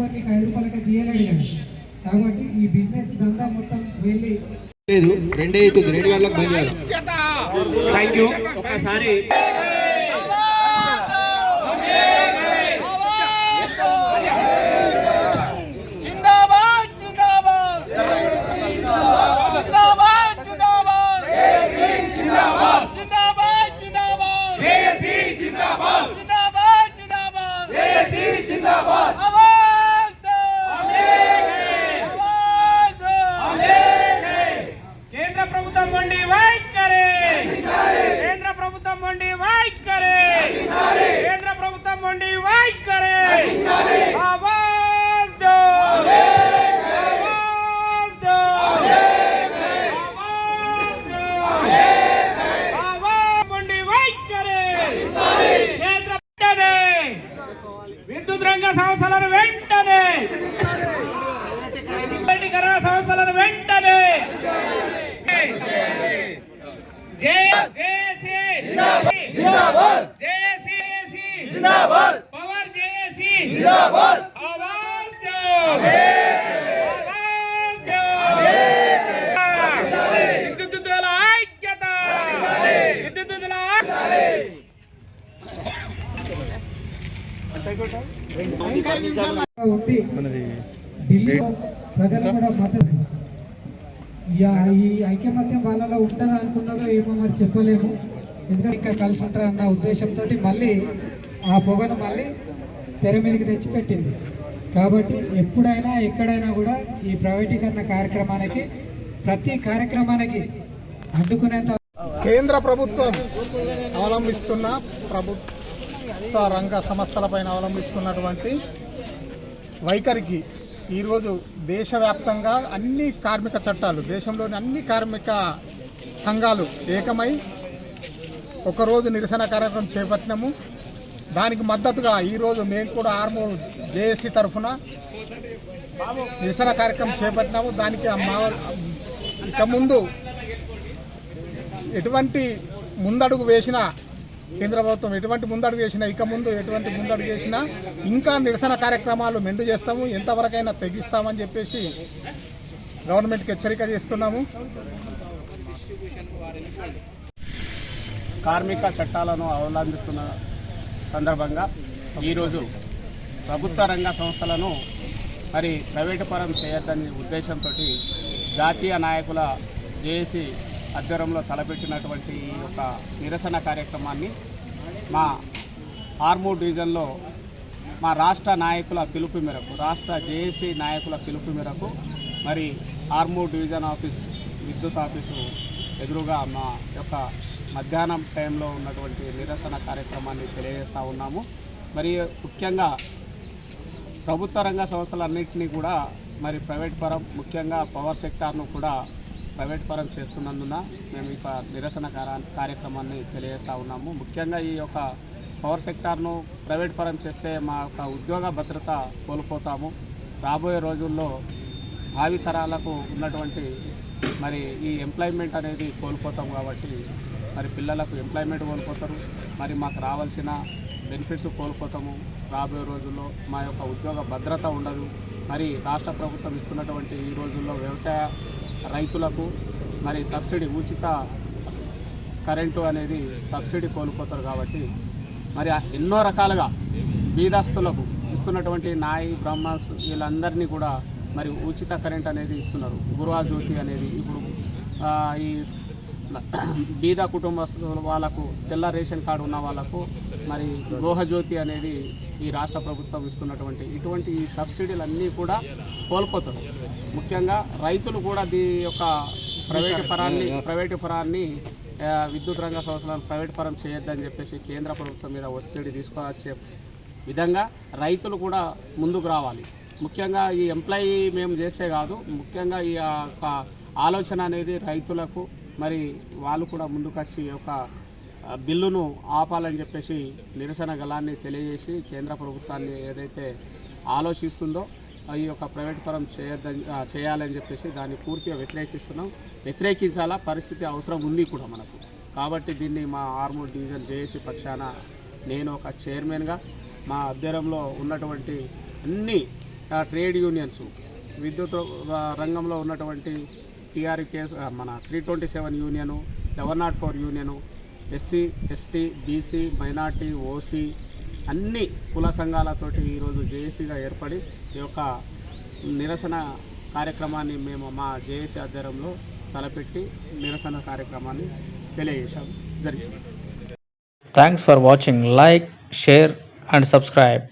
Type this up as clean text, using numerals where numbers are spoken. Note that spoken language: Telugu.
ఎవరు నీకు 5 రూపాయలకి తీయలేడు కానీ. కాబట్టి ఈ బిజినెస్ దందా మొత్తం వెళ్ళి లేదు 2 అవుతుంది, 2 గంటలకు బంద్ చేయాలి. Thank you. ఒకసారి విద్యుత్ రంగ సంస్థలను వెంటనే, సంస్థలను వెంటనే పవర్ జేఏసీ విద్యుత్తుల ఐక్యత, విద్యుత్తుల ఉంది. ఢిల్లీలో ప్రజలు కూడా మద్దతు ఈ ఐక్యమత్యం వాళ్ళలో ఉంటుందా అనుకున్నదో ఏమో మరి చెప్పలేము. ఎందుకంటే ఇంకా కలిసి ఉంటారన్న ఉద్దేశంతో మళ్ళీ ఆ పొగను మళ్ళీ తెర మీదకి తెచ్చి పెట్టింది. కాబట్టి ఎప్పుడైనా ఎక్కడైనా కూడా ఈ ప్రైవేటీకరణ కార్యక్రమానికి, ప్రతి కార్యక్రమానికి అడ్డుకునేంత కేంద్ర ప్రభుత్వం అవలంబిస్తున్న ప్రభుత్వ రంగ సంస్థలపైన అవలంబిస్తున్నటువంటి వైఖరికి ఈరోజు దేశవ్యాప్తంగా అన్ని కార్మిక చట్టాలు, దేశంలోని అన్ని కార్మిక సంఘాలు ఏకమై ఒకరోజు నిరసన కార్యక్రమం చేపట్టినాము. దానికి మద్దతుగా ఈరోజు మేము కూడా ఆర్మూర్ జేఏసీ తరఫున నిరసన కార్యక్రమం చేపట్టినాము. దానికి ఇక ముందు ఎటువంటి ముందడుగు వేసినా, కేంద్ర ప్రభుత్వం ఎటువంటి ముందడుగు చేసినా, ఇక ముందు ఎటువంటి ముందడుగు చేసినా ఇంకా నిరసన కార్యక్రమాలు మెండు చేస్తాము, ఎంతవరకైనా తెగిస్తామని చెప్పేసి గవర్నమెంట్కి హెచ్చరిక చేస్తున్నాము. కార్మిక చట్టాలను అవలంబిస్తున్న సందర్భంగా ఈరోజు ప్రభుత్వ రంగ సంస్థలను మరి ప్రైవేటు పరం చేయొద్దనే ఉద్దేశంతో జాతీయ నాయకుల జేఏసీ ఆధ్వర్యంలో తలపెట్టినటువంటి ఈ యొక్క నిరసన కార్యక్రమాన్ని మా ఆర్మూర్ డివిజన్లో మా రాష్ట్ర నాయకుల పిలుపు మేరకు, రాష్ట్ర జేఏసీ నాయకుల పిలుపు మేరకు మరి ఆర్మూర్ డివిజన్ ఆఫీస్, విద్యుత్ ఆఫీసు ఎదురుగా మా యొక్క మధ్యాహ్నం టైంలో ఉన్నటువంటి నిరసన కార్యక్రమాన్ని తెలియజేస్తూ ఉన్నాము. మరి ముఖ్యంగా ప్రభుత్వ రంగ సంస్థలన్నింటినీ కూడా మరి ప్రైవేట్ పరం, ముఖ్యంగా పవర్ సెక్టార్ను కూడా ప్రైవేట్ పరం చేస్తున్నందున మేము ఈ నిరసన కార్యక్రమాన్ని తెలియజేస్తూ ఉన్నాము. ముఖ్యంగా ఈ యొక్క పవర్ సెక్టార్ను ప్రైవేట్ పరం చేస్తే మా యొక్క ఉద్యోగ భద్రత కోల్పోతాము. రాబోయే రోజుల్లో భావి తరాలకు ఉన్నటువంటి మరి ఈ ఎంప్లాయ్మెంట్ అనేది కోల్పోతాం. కాబట్టి మరి పిల్లలకు ఎంప్లాయ్మెంట్ కోల్పోతారు, మరి మాకు రావాల్సిన బెనిఫిట్స్ కోల్పోతాము. రాబోయే రోజుల్లో మా యొక్క ఉద్యోగ భద్రత ఉండదు. మరి రాష్ట్ర ప్రభుత్వం ఇస్తున్నటువంటి ఈ రోజుల్లో వ్యవసాయ రైతులకు మరి సబ్సిడీ, ఉచిత కరెంటు అనేది సబ్సిడీ కోల్పోతారు. కాబట్టి మరి ఎన్నో రకాలుగా బీదస్తులకు ఇస్తున్నటువంటి నాయి, బ్రహ్మస్ వీళ్ళందరినీ కూడా మరి ఉచిత కరెంట్ అనేది ఇస్తున్నారు. గృహజ్యోతి అనేది ఇప్పుడు ఈ బీద కుటుంబస్తుల వాళ్ళకు, తెల్ల రేషన్ కార్డు ఉన్న వాళ్ళకు మరి గృహజ్యోతి అనేది ఈ రాష్ట్ర ప్రభుత్వం ఇస్తున్నటువంటి ఇటువంటి ఈ సబ్సిడీలన్నీ కూడా కోల్పోతారు. ముఖ్యంగా రైతులు కూడా దీని యొక్క ప్రైవేటు పరాన్ని విద్యుత్ రంగ సంస్థలను ప్రైవేట్ పరం చేయొద్దని చెప్పేసి కేంద్ర ప్రభుత్వం మీద ఒత్తిడి తీసుకొచ్చే విధంగా రైతులు కూడా ముందుకు రావాలి. ముఖ్యంగా ఈ ఎంప్లాయీ మేము చేస్తే కాదు, ముఖ్యంగా ఈ యొక్క ఆలోచన అనేది రైతులకు, మరి వాళ్ళు కూడా ముందుకొచ్చి ఒక బిల్లును ఆపాలని చెప్పేసి నిరసన గలాన్ని తెలియజేసి కేంద్ర ప్రభుత్వాన్ని ఏదైతే ఆలోచిస్తుందో ఈ యొక్క ప్రైవేట్ పరం చేయాలని చెప్పేసి దాన్ని పూర్తిగా వ్యతిరేకించాలా, పరిస్థితి అవసరం ఉంది కూడా మనకు. కాబట్టి దీన్ని మా ఆర్మూర్ డివిజన్ జేఏసీ పక్షాన నేను ఒక చైర్మన్గా మా ఆధ్వర్యంలో ఉన్నటువంటి అన్ని ట్రేడ్ యూనియన్స్, విద్యుత్ రంగంలో ఉన్నటువంటి TRKS, మన 327 union, 1104 union, SC, ST, BC, minority, OC అన్ని కుల సంఘాలతోటి ఈరోజు జేఏసీగా ఏర్పడి ఈ యొక్క నిరసన కార్యక్రమాన్ని మేము మా జేఏసీ ఆధ్వర్యంలో తలపెట్టి నిరసన కార్యక్రమాన్ని తెలియజేశాం జరిగింది. Thanks for watching. Like, share and subscribe.